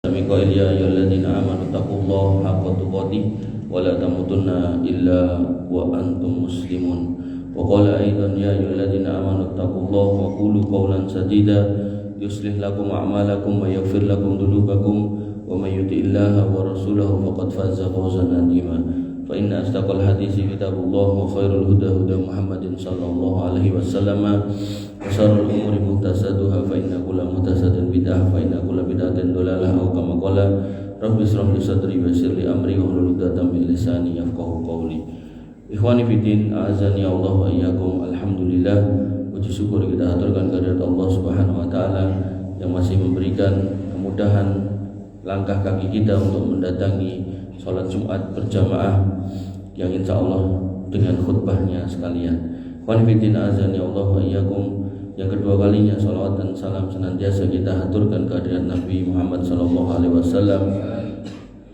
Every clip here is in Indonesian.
Qul ya ayyuhalladzina amanu taqullaha haqqa tuqatih wa la tamutunna illa wa antum muslimun. Wa qala aidan ya ayyuhalladzina amanu taqullaha wa qulu qawlan sadida yuslih lakum a'malakum wa yaghfir lakum dhunubakum wa may yuti'illaha wa rasulahu faqad faza fawzan 'azima. Fa inna asdaqal haditsi kitabullah wa khairul huda huda Muhammadin sallallahu alaihi wasallam wa syarrul umuri muhtasatuhah fa inna kulla muhtasatin bid'ah fa inna kulla bid'atin dhalalah aw kama qala rabbi ishrah li sadri wa yassir li amri wa hlul 'uqdatam min lisani yafqahu qawli. Ikhwani fiddin, a'azzani Allah wa iyyakum. Alhamdulillah, puji syukur kita aturkan kehadirat Allah Subhanahu wa taala yang masih memberikan kemudahan langkah kaki kita untuk mendatangi salat Jumat berjamaah yang insya Allah dengan khutbahnya sekalian. Ikhwani fiddin, a'azzani Allah wa iyyakum. Yang kedua kalinya salawat dan salam senantiasa kita haturkan kehadirat Nabi Muhammad sallallahu alaihi wasallam.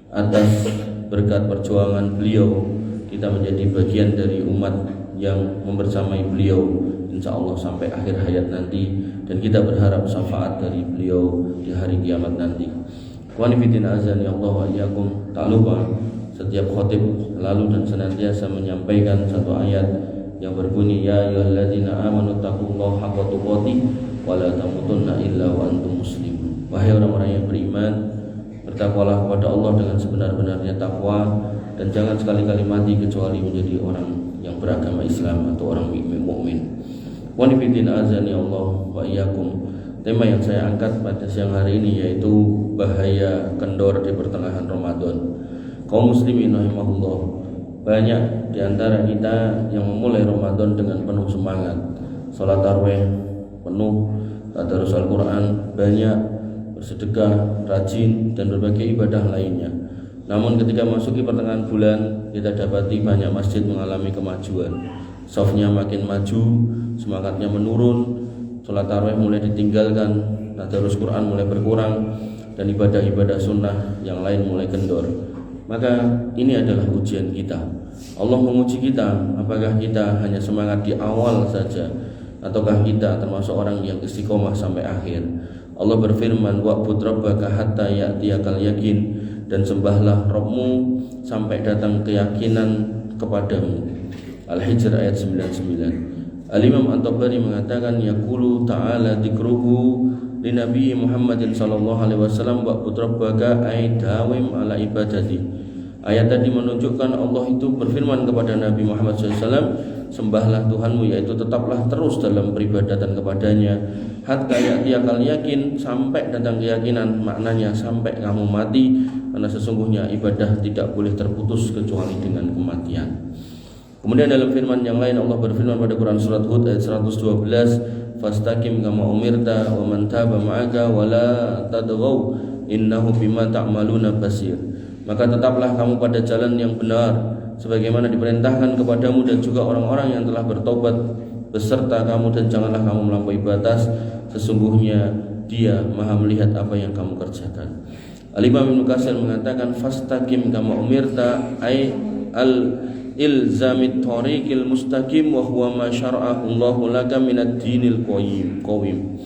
Atas berkat perjuangan beliau kita menjadi bagian dari umat yang membersamai beliau insya Allah sampai akhir hayat nanti, dan kita berharap syafaat dari beliau di hari kiamat nanti. Ikhwani fiddin, azani Allah wa iyyakum. Tak lupa setiap khatib selalu dan senantiasa menyampaikan satu ayat yang berbunyi ya ayyuhalladzina amanu taqullaha haqqa tuqatih wa la tamutunna illa wa antum muslimun. Wahai orang-orang yang beriman, bertakwalah kepada Allah dengan sebenar-benarnya takwa, dan jangan sekali-kali mati kecuali menjadi orang yang beragama Islam atau orang mukmin. Wa nifidin azani Allah wa iyyakum. Tema yang saya angkat pada siang hari ini yaitu bahaya kendor di pertengahan Ramadan. Kaum muslimin rahimahullah, banyak di antara kita yang memulai Ramadan dengan penuh semangat, salat tarawih penuh, tadarus Al-Qur'an banyak, bersedekah rajin, dan berbagai ibadah lainnya. Namun ketika masuki pertengahan bulan, kita dapati banyak masjid mengalami kemajuan. Shafnya makin maju, semangatnya menurun, sholat tarawih mulai ditinggalkan, tadarus Quran mulai berkurang, dan ibadah-ibadah sunnah yang lain mulai kendor. Maka ini adalah ujian kita. Allah menguji kita, apakah kita hanya semangat di awal saja, ataukah kita termasuk orang yang istiqomah sampai akhir. Allah berfirman, wa'bud rabbaka hatta ya'tiyakal yakin, dan sembahlah Rabbmu sampai datang keyakinan kepadamu. Al-Hijr ayat 99. Al-Imam At-Tabari mengatakan yaqulu ta'ala dzikruhu li Nabi Muhammadin sallallahu alaihi wasallam wa'bud rabbaka ay dawim ala ibadati. Ayat tadi menunjukkan Allah itu berfirman kepada Nabi Muhammad SAW, sembahlah Tuhanmu, yaitu tetaplah terus dalam peribadatan kepadanya hatta ya'tiyakal yakin, sampai datang keyakinan. Maknanya sampai kamu mati, karena sesungguhnya ibadah tidak boleh terputus kecuali dengan kematian. Kemudian dalam firman yang lain Allah berfirman pada Quran surat Hud ayat 112, fastaqim kama umirta wa man taba ma'aka wa la tadghaw innahu bima ta'maluna basir. Maka tetaplah kamu pada jalan yang benar sebagaimana diperintahkan kepadamu, dan juga orang-orang yang telah bertobat beserta kamu, dan janganlah kamu melampaui batas, sesungguhnya Dia Maha melihat apa yang kamu kerjakan. Al-Imam Ibnu Katsir mengatakan fastaqim kama umirta ay al-ilzamit thariqil mustaqim wa huwa ma syara'ahu Allahu laka minad dinil qawim.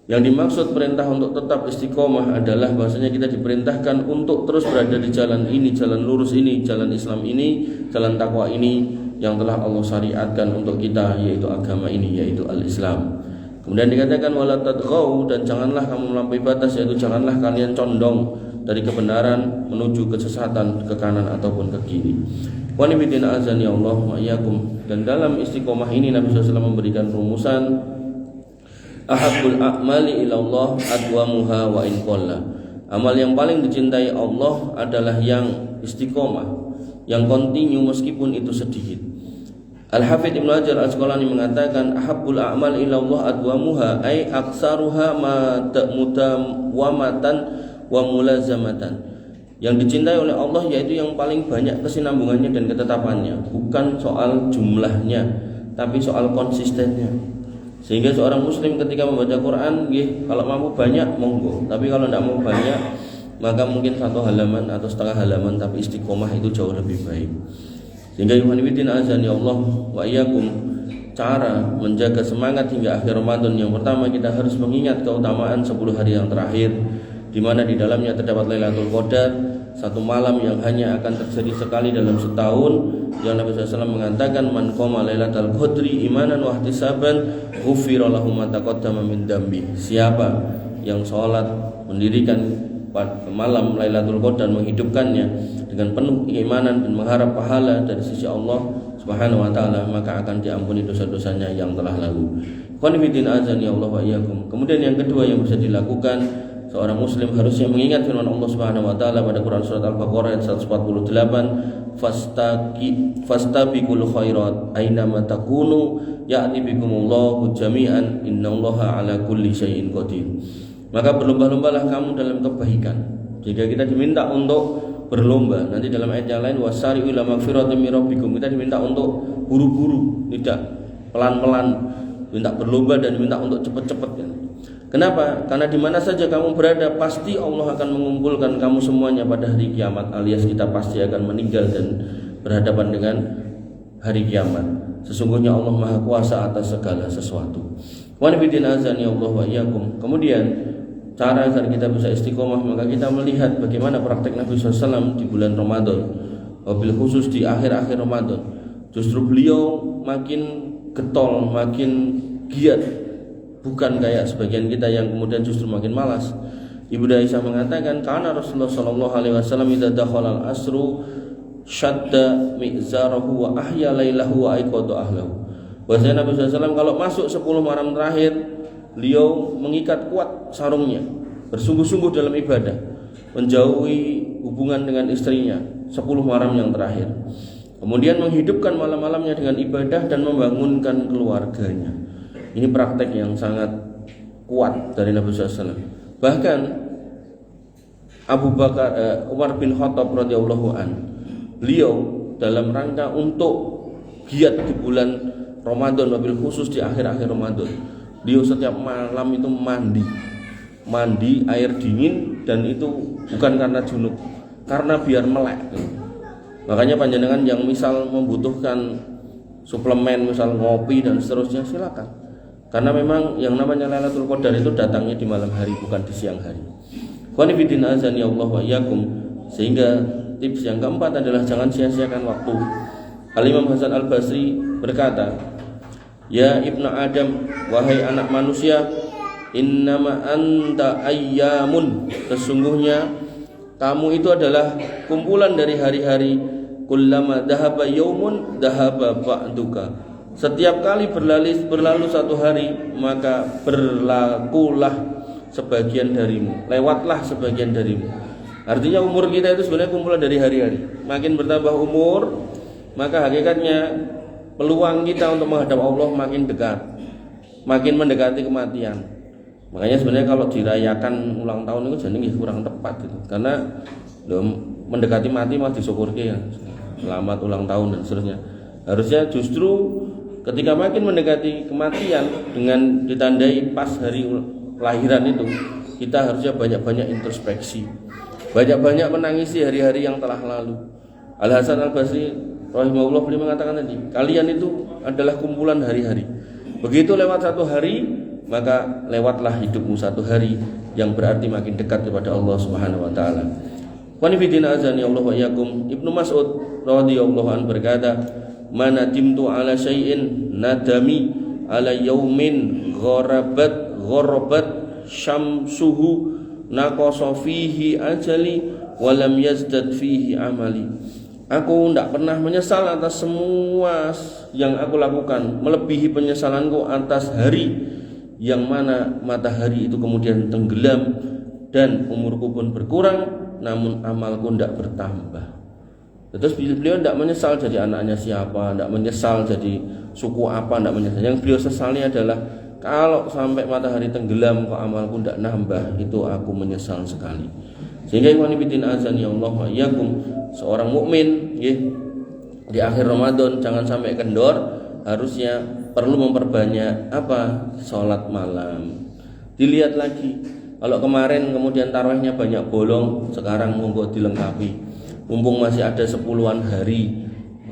Yang dimaksud perintah untuk tetap istiqomah adalah bahasanya kita diperintahkan untuk terus berada di jalan ini, jalan lurus ini, jalan Islam ini, jalan takwa ini yang telah Allah syariatkan untuk kita, yaitu agama ini, yaitu al-Islam. Kemudian dikatakan wala tadghaw, dan janganlah kamu melampaui batas, yaitu janganlah kalian condong dari kebenaran menuju kesesatan, ke kanan ataupun ke kiri. Wa nifidin azani Allah wa iyyakum. Dan dalam istiqomah ini Nabi SAW memberikan rumusan ahabbul a'mali ilallah adwamuha wa in qalla. Amal yang paling dicintai Allah adalah yang istiqomah, yang kontinu meskipun itu sedikit. Al-Hafidz Ibnu Hajar Al-Asqalani mengatakan ahabbul a'mal ilallah adwamuha ay aksaruha mudawamatan wa mulazamatan. Yang dicintai oleh Allah yaitu yang paling banyak kesinambungannya dan ketetapannya, bukan soal jumlahnya tapi soal konsistennya. Sehingga seorang muslim ketika membaca Quran, kalau mampu banyak monggo, tapi kalau tidak mau banyak maka mungkin satu halaman atau setengah halaman, tapi istiqomah itu jauh lebih baik. Sehingga yuhanibidin azani Allah wa iyyakum, cara menjaga semangat hingga akhir Ramadan, yang pertama kita harus mengingat keutamaan 10 hari yang terakhir, di mana di dalamnya terdapat Lailatul Qadar, satu malam yang hanya akan terjadi sekali dalam setahun, yang Nabi SAW mengatakan man qama Lailatul Qadri imanan wa ihtisaban ghufira lahu ma taqaddama min dambi. Siapa yang sholat mendirikan malam Lailatul Qadar, menghidupkannya dengan penuh keimanan dan mengharap pahala dari sisi Allah Subhanahu wa taala, maka akan diampuni dosa-dosanya yang telah lalu. Qanifiddin azani Allah wa iyyakum. Kemudian yang kedua yang bisa dilakukan seorang muslim harusnya mengingat firman Allah Subhanahu wa taala pada Quran surat Al-Baqarah ayat 148, fastabiqul khairat aina ma takunu ya'ti bikumullahu jami'an innallaha ala kulli syai'in qadir. Maka berlomba-lombalah kamu dalam kebaikan. Jika kita diminta untuk berlomba, nanti dalam ayat yang lain wasari'u ila magfiratin min rabbikum, kita diminta untuk buru-buru, tidak pelan-pelan, minta berlomba dan minta untuk cepat-cepat. Kenapa? Karena di mana saja kamu berada, pasti Allah akan mengumpulkan kamu semuanya pada hari kiamat, alias kita pasti akan meninggal dan berhadapan dengan hari kiamat. Sesungguhnya Allah Maha Kuasa atas segala sesuatu. Wa nabiyyin azani Allah wa iyyakum. Kemudian cara agar kita bisa istiqomah, maka kita melihat bagaimana praktek Nabi SAW di bulan Ramadan, wabil khusus di akhir-akhir Ramadan. Justru beliau makin getol, makin giat, bukan kayak sebagian kita yang kemudian justru makin malas. Ibu Aisyah mengatakan, karena Rasulullah SAW idza dakhala al-asru syadda mi'zarahu wa ahya lailahu wa aiqadha ahlahu. Bahwasanya Nabi SAW kalau masuk 10 malam terakhir, beliau mengikat kuat sarungnya, bersungguh-sungguh dalam ibadah, menjauhi hubungan dengan istrinya 10 malam yang terakhir. Kemudian menghidupkan malam-malamnya dengan ibadah dan membangunkan keluarganya. Ini praktek yang sangat kuat dari Nabi SAW. Bahkan Umar bin Khattab radhiyallahu an, beliau dalam rangka untuk giat di bulan Ramadan, wabil khusus di akhir-akhir Ramadan, beliau setiap malam itu mandi air dingin, dan itu bukan karena junub, karena biar melek. Makanya panjenengan yang misal membutuhkan suplemen, misal ngopi dan seterusnya, silakan. Karena memang yang namanya Lailatul Qadar itu datangnya di malam hari, bukan di siang hari. Qanifiddin azani Allah wa iyyakum. Sehingga tips yang keempat adalah jangan sia-siakan waktu. Al-Imam Hasan Al-Basri berkata, ya Ibnu Adam, wahai anak manusia, innama anta ayyamun, sesungguhnya kamu itu adalah kumpulan dari hari-hari. Kullama dhahaba yaumun dhahaba ba'duka. Setiap kali berlalu satu hari, maka berlakulah sebagian darimu, lewatlah sebagian darimu. Artinya umur kita itu sebenarnya kumpulan dari hari-hari. Makin bertambah umur, maka hakikatnya peluang kita untuk menghadap Allah makin dekat, makin mendekati kematian. Makanya sebenarnya kalau dirayakan ulang tahun itu jadi kurang tepat gitu. Karena mendekati mati malah disyukurke ya. Selamat ulang tahun dan seterusnya. Harusnya justru ketika makin mendekati kematian dengan ditandai pas hari lahiran itu, kita harusnya banyak-banyak introspeksi, banyak-banyak menangisi hari-hari yang telah lalu. Al-Hasan Al-Basri rahimahullah beliau mengatakan tadi, kalian itu adalah kumpulan hari-hari. Begitu lewat satu hari, maka lewatlah hidupmu satu hari yang berarti makin dekat kepada Allah Subhanahu wa taala. Qanifiddin azani Allah wa iyyakum. Ibnu Mas'ud radhiyallahu anhu berkata, "Manadimtu ala syai'in nadami ala yaumin gharabat syamsuhu naqasa fihi ajali wa lam yazdad fihi amali." Aku tidak pernah menyesal atas semua yang aku lakukan, melebihi penyesalanku atas hari yang mana matahari itu kemudian tenggelam dan umurku pun berkurang, namun amalku tidak bertambah. Terus beliau tidak menyesal jadi anaknya siapa, tidak menyesal jadi suku apa, tidak menyesal. Yang beliau sesali adalah kalau sampai matahari tenggelam kok amalku tidak nambah, itu aku menyesal sekali. Sehingga ikhwan fillah azani Allah wa iyyakum, seorang mukmin di akhir Ramadan jangan sampai kendor, harusnya perlu memperbanyak apa? Salat malam. Dilihat lagi, kalau kemarin kemudian tarawihnya banyak bolong, sekarang monggo dilengkapi. Mumpung masih ada 10-an hari,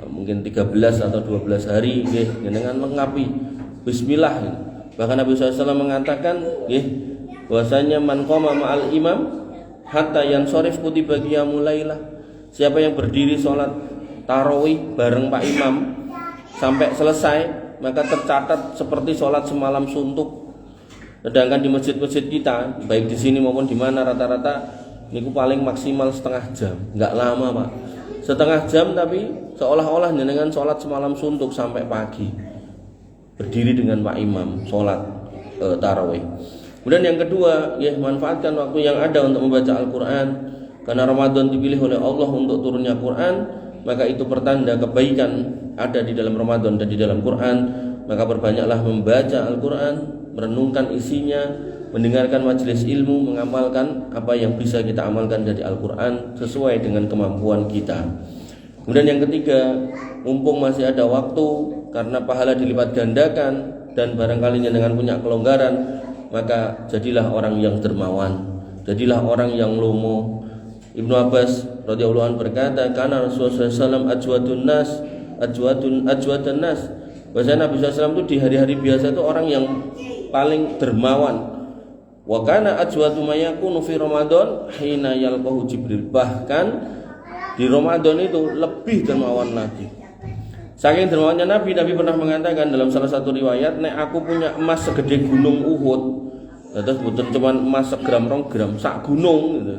mungkin 13 atau 12 hari, dengan lengkapi. Bismillah. Bahkan Nabi SAW mengatakan, bahwasanya man qama ma'al imam hatta yansharif kutiba qiyamul lailah. Siapa yang berdiri sholat tarawih bareng Pak Imam sampai selesai, maka tercatat seperti sholat semalam suntuk. Sedangkan di masjid-masjid kita, baik di sini maupun di mana, rata-rata niku paling maksimal setengah jam, nggak lama Pak. Setengah jam tapi seolah-olah jenengan sholat semalam suntuk sampai pagi. Berdiri dengan Pak Imam sholat tarawih. Kemudian yang kedua, ya manfaatkan waktu yang ada untuk membaca Al-Quran. Karena Ramadan dipilih oleh Allah untuk turunnya Quran, maka itu pertanda kebaikan ada di dalam Ramadan dan di dalam Quran. Maka perbanyaklah membaca Al-Quran, merenungkan isinya, mendengarkan majelis ilmu, mengamalkan apa yang bisa kita amalkan dari Al-Quran sesuai dengan kemampuan kita. Kemudian yang ketiga, mumpung masih ada waktu, karena pahala dilipat gandakan dan barangkali dengan punya kelonggaran, maka jadilah orang yang dermawan, jadilah orang yang lomo. Ibnu Abbas radhiyallahu anhu berkata, karena Rasulullah SAW ajwadun nas. Bahasa Nabi SAW itu di hari-hari biasa itu orang yang paling dermawan. Wa kana ajwadu ma yakunu fi Ramadan hina yalqahu Jibril. Bahkan di Ramadan itu lebih dermawan lagi. Saking dermawannya Nabi pernah mengatakan dalam salah satu riwayat, nek aku punya emas segede gunung Uhud, terus bukan cuma emas segram 2 gram, sak gunung gitu,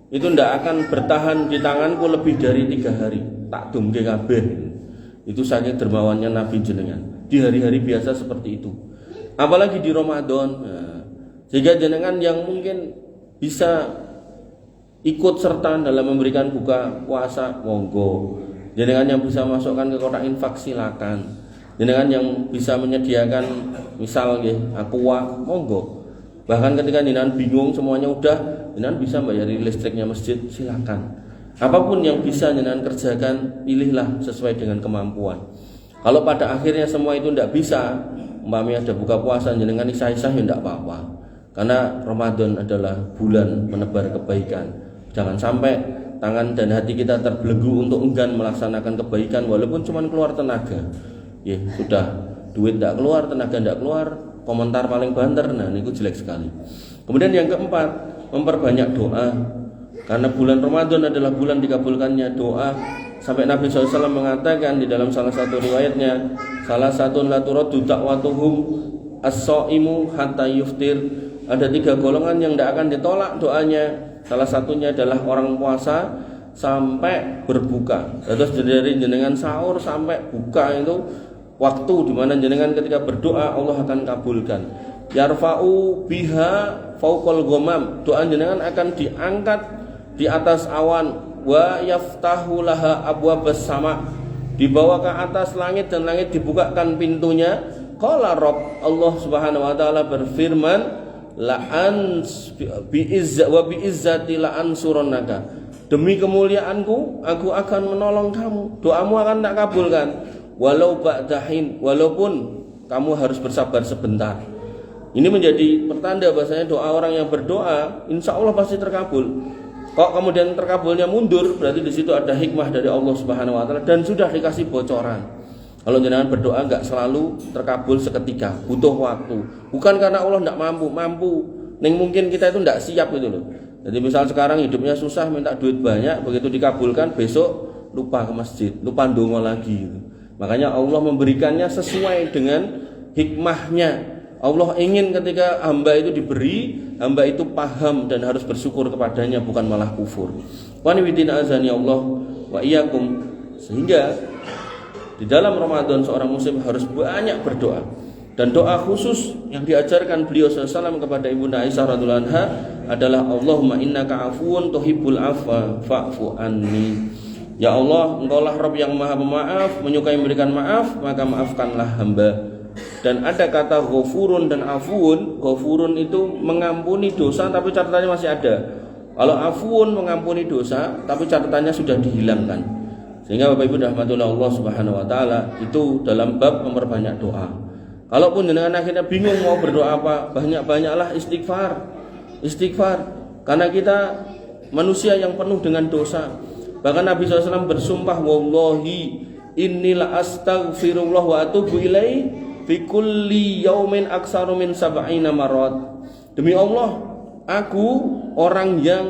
itu ndak akan bertahan di tanganku lebih dari 3 hari, tak dumke kabeh. Itu saking dermawannya Nabi jenengan di hari-hari biasa seperti itu, apalagi di Ramadan. Sehingga jenengan yang mungkin bisa ikut serta dalam memberikan buka puasa, monggo. Jenengan yang bisa masukkan ke kotak infak, silakan. Jenengan yang bisa menyediakan misal aqua, monggo. Bahkan ketika jenengan bingung semuanya udah, jenengan bisa bayari listriknya masjid, silakan. Apapun yang bisa jenengan kerjakan, pilihlah sesuai dengan kemampuan. Kalau pada akhirnya semua itu tidak bisa, umpamanya ada buka puasa, jenengan isah-isah ya tidak apa-apa. Karena Ramadan adalah bulan menebar kebaikan. Jangan sampai tangan dan hati kita terbelenggu untuk enggan melaksanakan kebaikan walaupun cuma keluar tenaga. Ya sudah, duit tidak keluar, tenaga tidak keluar, komentar paling banter, nah ini jelek sekali. Kemudian yang keempat, memperbanyak doa. Karena bulan Ramadan adalah bulan dikabulkannya doa. Sampai Nabi SAW mengatakan di dalam salah satu riwayatnya, salah satu la turaddu da'watuhum as-shaimu hatta yuftir. Ada 3 golongan yang tidak akan ditolak doanya. Salah satunya adalah orang puasa sampai berbuka. Terus dari jenengan sahur sampai buka itu waktu di mana jenengan ketika berdoa Allah akan kabulkan. Yarfa'u biha fauqal ghamam. Doa jenengan akan diangkat di atas awan. Wa yaftahu laha abwabas sama. Dibawa ke atas langit dan langit dibukakan pintunya. Qala Rabb, Allah Subhanahu wa taala berfirman, la'an bi'izzati la'ansurannaka. Demi kemuliaanku aku akan menolong kamu, doamu akan tak kabulkan walau ba'dahin, walaupun kamu harus bersabar sebentar. Ini menjadi pertanda bahasanya doa orang yang berdoa insya Allah pasti terkabul. Kok kemudian terkabulnya mundur, berarti di situ ada hikmah dari Allah Subhanahu wa taala dan sudah dikasih bocoran. Kalau jenengan berdoa enggak selalu terkabul seketika, butuh waktu. Bukan karena Allah enggak mampu. Ning mungkin kita itu enggak siap gitu loh. Jadi misal sekarang hidupnya susah, minta duit banyak, begitu dikabulkan besok lupa ke masjid, lupa ndonga lagi gitu. Makanya Allah memberikannya sesuai dengan hikmahnya. Allah ingin ketika hamba itu diberi, hamba itu paham dan harus bersyukur kepadanya, bukan malah kufur. Wa ni'idina azani Allah wa iyyakum. Sehingga di dalam Ramadan seorang muslim harus banyak berdoa. Dan doa khusus yang diajarkan beliau SAW kepada Ibunda Aisyah radhiyallahu anha adalah Allahumma innaka afuwun tuhibbul afwa fa'fu anni. Ya Allah, Engkaulah Rabb yang Maha Pemaaf, menyukai memberikan maaf, maka maafkanlah hamba. Dan ada kata ghafurun dan afuun. Ghafurun itu mengampuni dosa tapi catatannya masih ada. Kalau afuun mengampuni dosa tapi catatannya sudah dihilangkan. Sehingga Bapak Ibu rahmatullah Allah Subhanahu wa taala itu dalam bab memperbanyak doa. Kalaupun jenengan akhirnya bingung mau berdoa apa, banyak-banyaklah istighfar. Istighfar karena kita manusia yang penuh dengan dosa. Bahkan Nabi SAW bersumpah, wallahi innila astaghfirullah wa atubu ilaihi fi kulli yaumin aksaru min sab'ina marrat. Demi Allah, aku orang yang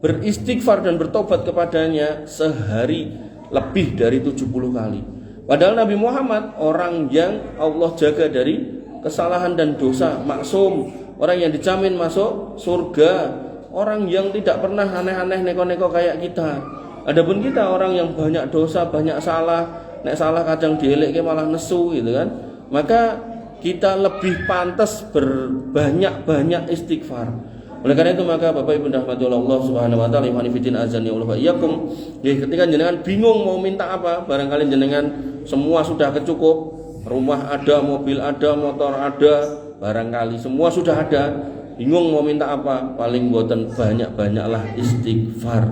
beristighfar dan bertobat kepadanya sehari lebih dari 70 kali. Padahal Nabi Muhammad orang yang Allah jaga dari kesalahan dan dosa, maksum, orang yang dijamin masuk surga, orang yang tidak pernah aneh-aneh neko-neko kayak kita. Adapun kita orang yang banyak dosa, banyak salah, nek salah kadang dielekke malah nesu gitu kan. Maka kita lebih pantas berbanyak-banyak istighfar. Oleh karena itu maka Bapak Ibu rahmatullah Allah Subhanahu wa taala, ikhwan fillah azan ya Allah wa iyyakum, ketika jenengan bingung mau minta apa, barangkali jenengan semua sudah kecukup, rumah ada, mobil ada, motor ada, barangkali semua sudah ada, bingung mau minta apa, paling boten banyak-banyaklah istighfar.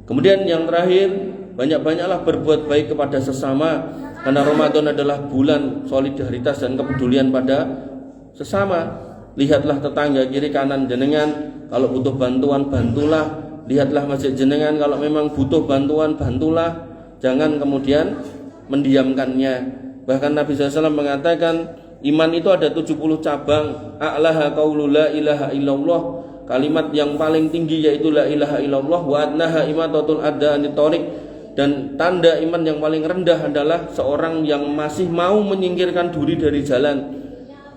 Kemudian yang terakhir, banyak-banyaklah berbuat baik kepada sesama, karena Ramadan adalah bulan solidaritas dan kepedulian pada sesama. Lihatlah tetangga kiri kanan jenengan, kalau butuh bantuan bantulah. Lihatlah masjid jenengan, kalau memang butuh bantuan bantulah. Jangan kemudian mendiamkannya. Bahkan Nabi SAW mengatakan iman itu ada 70 cabang. A'laha qaulu la ilaha illallah, kalimat yang paling tinggi yaitu la ilaha illallah. Wa adnaha imatatul adha anit thoriq, dan tanda iman yang paling rendah adalah seorang yang masih mau menyingkirkan duri dari jalan.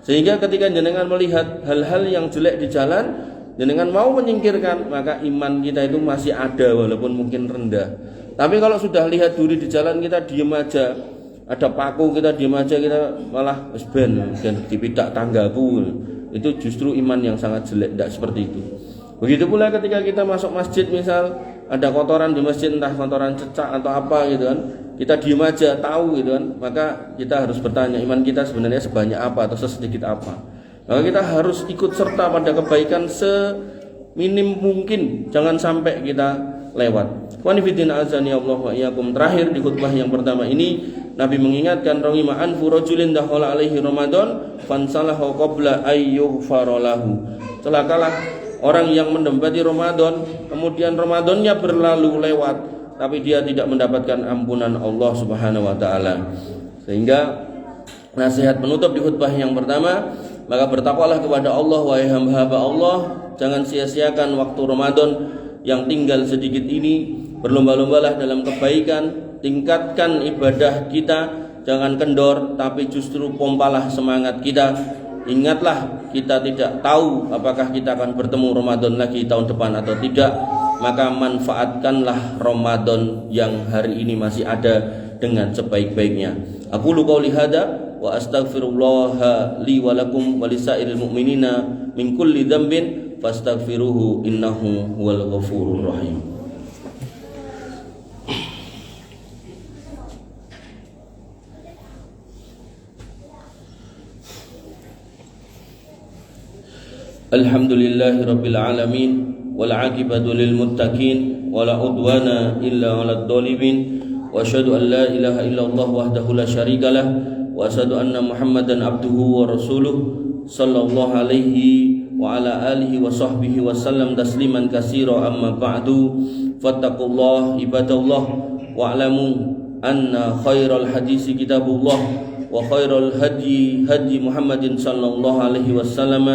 Sehingga ketika jenengan melihat hal-hal yang jelek di jalan, jenengan mau menyingkirkan, maka iman kita itu masih ada walaupun mungkin rendah. Tapi kalau sudah lihat duri di jalan, kita diem aja, ada paku kita diem aja, kita malah ben dipidak tanggaku, itu justru iman yang sangat jelek. Tidak seperti itu. Begitu pula ketika kita masuk masjid, misal ada kotoran di masjid, entah kotoran cecak atau apa gitu kan, kita diem aja, tahu gitu kan, maka kita harus bertanya, iman kita sebenarnya sebanyak apa atau sesedikit apa. Maka kita harus ikut serta pada kebaikan seminim mungkin, jangan sampai kita lewat. Wanifidin azani Allah wa iyyakum. Terakhir di khutbah yang pertama ini, Nabi mengingatkan rangima anfu rajulin dakhala alaihi Ramadan fansalahu qabla ayyughfara lahu. Celakalah orang yang mendapati Ramadan, kemudian Ramadannya berlalu lewat, tapi dia tidak mendapatkan ampunan Allah Subhanahu wa taala. Sehingga nasihat penutup di khutbah yang pertama, maka bertakwalah kepada Allah wahai hamba-hamba Allah, jangan sia-siakan waktu Ramadan yang tinggal sedikit ini, berlomba-lombalah dalam kebaikan, tingkatkan ibadah kita, jangan kendor, tapi justru pompalah semangat kita. Ingatlah, kita tidak tahu apakah kita akan bertemu Ramadan lagi tahun depan atau tidak, maka manfaatkanlah Ramadan yang hari ini masih ada dengan sebaik-baiknya. Aku qouli hada wa astaghfirullah li wa lakum wa lisairil mu'minina min kulli dzambin fastaghfiruhu innahu huwal ghafurur rahim. Alhamdulillahi rabbil alamin wal aqibatu lil muttaqin wala udwana illa 'alal dhalimin wa asyhadu an la ilaha illallah wahdahu la syarikalah wa asyhadu anna Muhammadan abduhu wa rasuluh sallallahu alaihi wa ala alihi wa sahbihi wa sallam tasliman katsira amma ba'du. Fattaqullaha ibadallah wa'lamu anna khairal hadisi kitabullah wa khairal hadi hadi Muhammadin sallallahu alaihi wasallam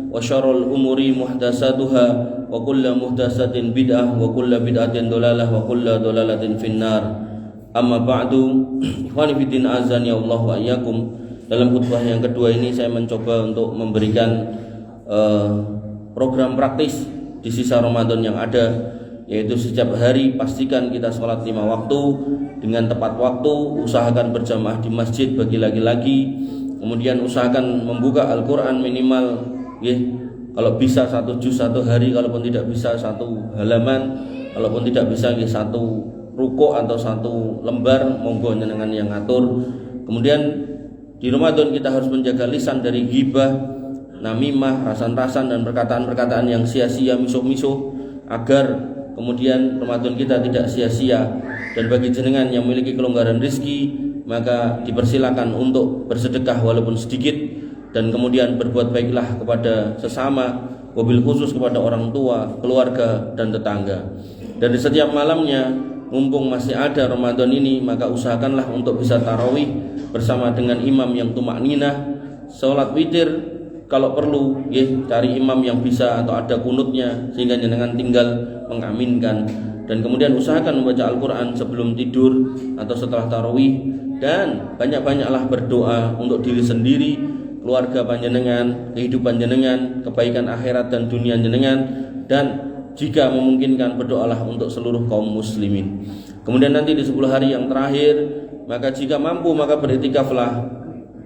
wa syarrul umuri muhdatsatuha wa kullu muhdatsatin bid'ah wa kullu bid'atin dhalalah wa kullu dhalalatin finnar. Amma ba'du, ikhwani fiddin azan ya Allah wa iyyakum. Dalam khutbah yang kedua ini saya mencoba untuk memberikan program praktis di sisa Ramadan yang ada, yaitu setiap hari pastikan kita sholat 5 waktu dengan tepat waktu, usahakan berjamaah di masjid bagi laki-laki, kemudian usahakan membuka Al-Quran minimal kalau bisa 1 juz 1 hari, kalaupun tidak bisa 1 halaman, kalaupun tidak bisa 1 ruko atau 1 lembar, monggo jenengan yang ngatur. Kemudian di Ramadan kita harus menjaga lisan dari ghibah, namimah, rasan-rasan dan perkataan-perkataan yang sia-sia, misuh-misuh, agar kemudian Ramadan kita tidak sia-sia. Dan bagi jenengan yang memiliki kelonggaran rezeki, maka dipersilakan untuk bersedekah walaupun sedikit, dan kemudian berbuat baiklah kepada sesama, wabil khusus kepada orang tua, keluarga dan tetangga. Dan di setiap malamnya, mumpung masih ada Ramadan ini, maka usahakanlah untuk bisa tarawih bersama dengan imam yang tumakninah, sholat witir kalau perlu, cari imam yang bisa atau ada kunutnya, sehingga jenengan tinggal mengaminkan. Dan kemudian usahakan membaca Al-Quran sebelum tidur atau setelah tarawih. Dan banyak-banyaklah berdoa untuk diri sendiri, keluarga panjenengan, kehidupan jenengan, kebaikan akhirat dan dunia jenengan. Dan jika memungkinkan berdoalah untuk seluruh kaum muslimin. Kemudian nanti di 10 hari yang terakhir, maka jika mampu maka beriktikaflah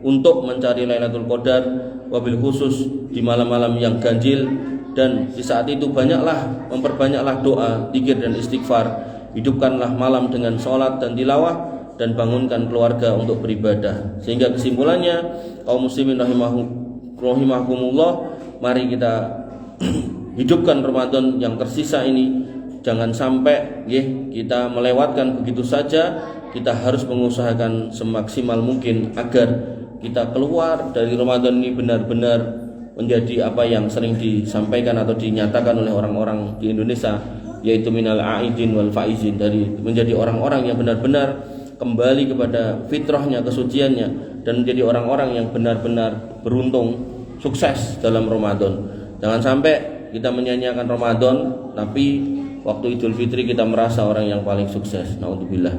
untuk mencari Lailatul Qadar, wabil khusus di malam-malam yang ganjil. Dan di saat itu memperbanyaklah doa, zikir dan istighfar. Hidupkanlah malam dengan sholat dan tilawah, dan bangunkan keluarga untuk beribadah. Sehingga kesimpulannya, kaum muslimin rahimahumullah, mari kita hidupkan Ramadan yang tersisa ini. Jangan sampai kita melewatkan begitu saja. Kita harus mengusahakan semaksimal mungkin agar kita keluar dari Ramadan ini benar-benar menjadi apa yang sering disampaikan atau dinyatakan oleh orang-orang di Indonesia, yaitu minal aidin wal faizin, dari menjadi orang-orang yang benar-benar kembali kepada fitrahnya, kesuciannya, dan menjadi orang-orang yang benar-benar beruntung, sukses dalam Ramadan. Jangan sampai kita menyanyiakan Ramadan tapi waktu Idul Fitri kita merasa orang yang paling sukses. Naudzubillah.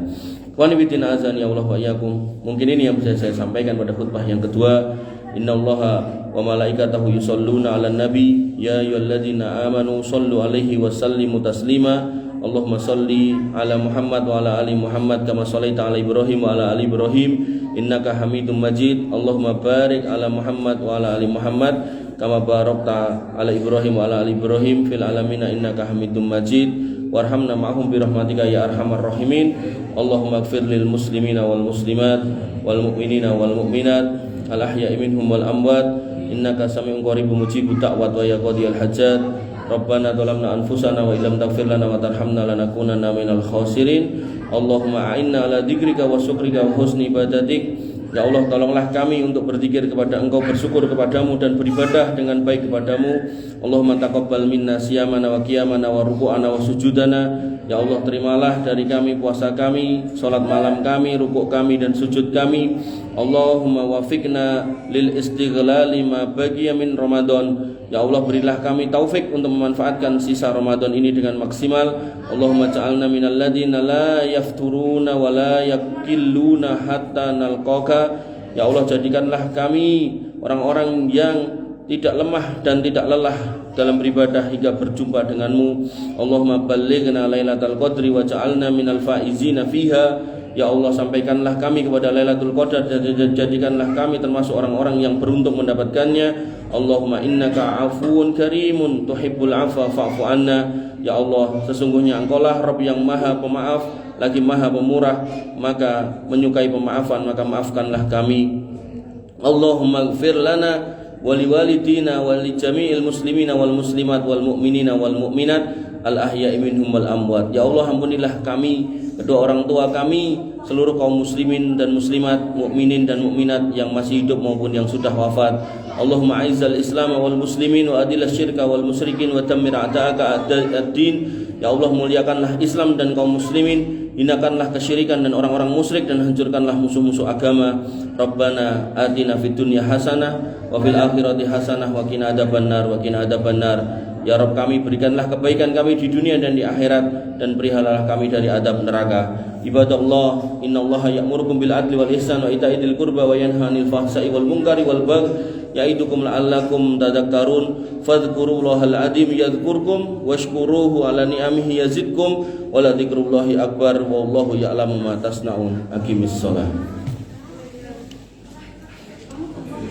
Qanibitina azan ya Allah wa iyyakum. Mungkin ini yang bisa saya sampaikan pada khutbah yang kedua. Innallaha wa malaikatahu yusholluna 'alan nabi ya ayyuhalladzina amanu shollu 'alaihi wa sallimu taslima. Allahumma sholli 'ala Muhammad wa 'ala ali Muhammad kama shallaita 'ala Ibrahim wa 'ala ali Ibrahim innaka Hamidum Majid. Allahumma barik 'ala Muhammad wa 'ala ali Muhammad kama barakta 'ala Ibrahim wa 'ala ali Ibrahim fil alamin innaka Hamidum Majid. Warhamna ma'hum birahmatika ya arhamar rahimin. Allahumma ighfir lil muslimina wal muslimat wal mu'minina wal mu'minat al ahya'i minhum wal amwat innaka sami'un qaribun mujibud da'wat wa ya qadiyal hajat. Rabbana zalamna anfusana wa illam taghfir lana wa tarhamna lanakunanna minal khasirin. Allahumma a'inna ala dzikrika wa syukrika wa husni ibadatik. Ya Allah, tolonglah kami untuk berzikir kepada Engkau, bersyukur kepadamu dan beribadah dengan baik kepadamu. Allahumma taqabbal minna siyamana wa qiyamana wa ruku'ana wa sujudana. Ya Allah, terimalah dari kami puasa kami, salat malam kami, rukuk kami dan sujud kami. Allahumma wafiqna lil istighlali ma baqiya min Ramadan. Ya Allah, berilah kami taufik untuk memanfaatkan sisa Ramadan ini dengan maksimal. Allahumma ja'alna minal ladzina la yafturuna wa la yakilluna hatta nalqaka. Ya Allah, jadikanlah kami orang-orang yang tidak lemah dan tidak lelah dalam beribadah hingga berjumpa denganmu. Allahumma ballighna lailatal qadri wa ja'alna minal faizina fiha. Ya Allah, sampaikanlah kami kepada Lailatul Qadar dan jadikanlah kami termasuk orang-orang yang beruntung mendapatkannya. Allahumma innaka afuwun karimun tuhibbul afwa fa'fu anna. Ya Allah, sesungguhnya Engkaulah Rabb yang Maha Pemaaf lagi Maha Pemurah, maka menyukai pemaafan, maka maafkanlah kami. Allahumma ighfir lana wa liwalidina wa li jami'il muslimina wal muslimat wal mu'minina wal mu'minat al ahya'i minhum wal amwat. Ya Allah, ampunilah kami, kedua orang tua kami, seluruh kaum muslimin dan muslimat, mukminin dan mukminat yang masih hidup maupun yang sudah wafat. Allahumma a'izzal Islam wal muslimin wa adil syirka wal musyrikin wa dammir a'da'aka ad-din. Ya Allah, muliakanlah Islam dan kaum muslimin, hinakanlah kesyirikan dan orang-orang musyrik, dan hancurkanlah musuh-musuh agama. Rabbana atina fid dunya hasanah wa fil akhirati hasanah wa qina adzabannar wa qina adzabannar. Ya Rabb, kami berikanlah kebaikan kami di dunia dan di akhirat, dan perihalalah kami dari adab neraka. Ibadallah, innallaha ya'murukum bil adli wal ihsan wa ita'i dzil qurba wa yanha 'anil fahsya'i wal munkari wal baghi ya'idukum la'allakum tadhakkarun. Fadhkurullahal 'azim yadhkurkum washkuruhu 'ala ni'amihi yazidkum wa la dzikrullahi akbar wallahu ya'lamu ma tasna'un. Aqimis shalah.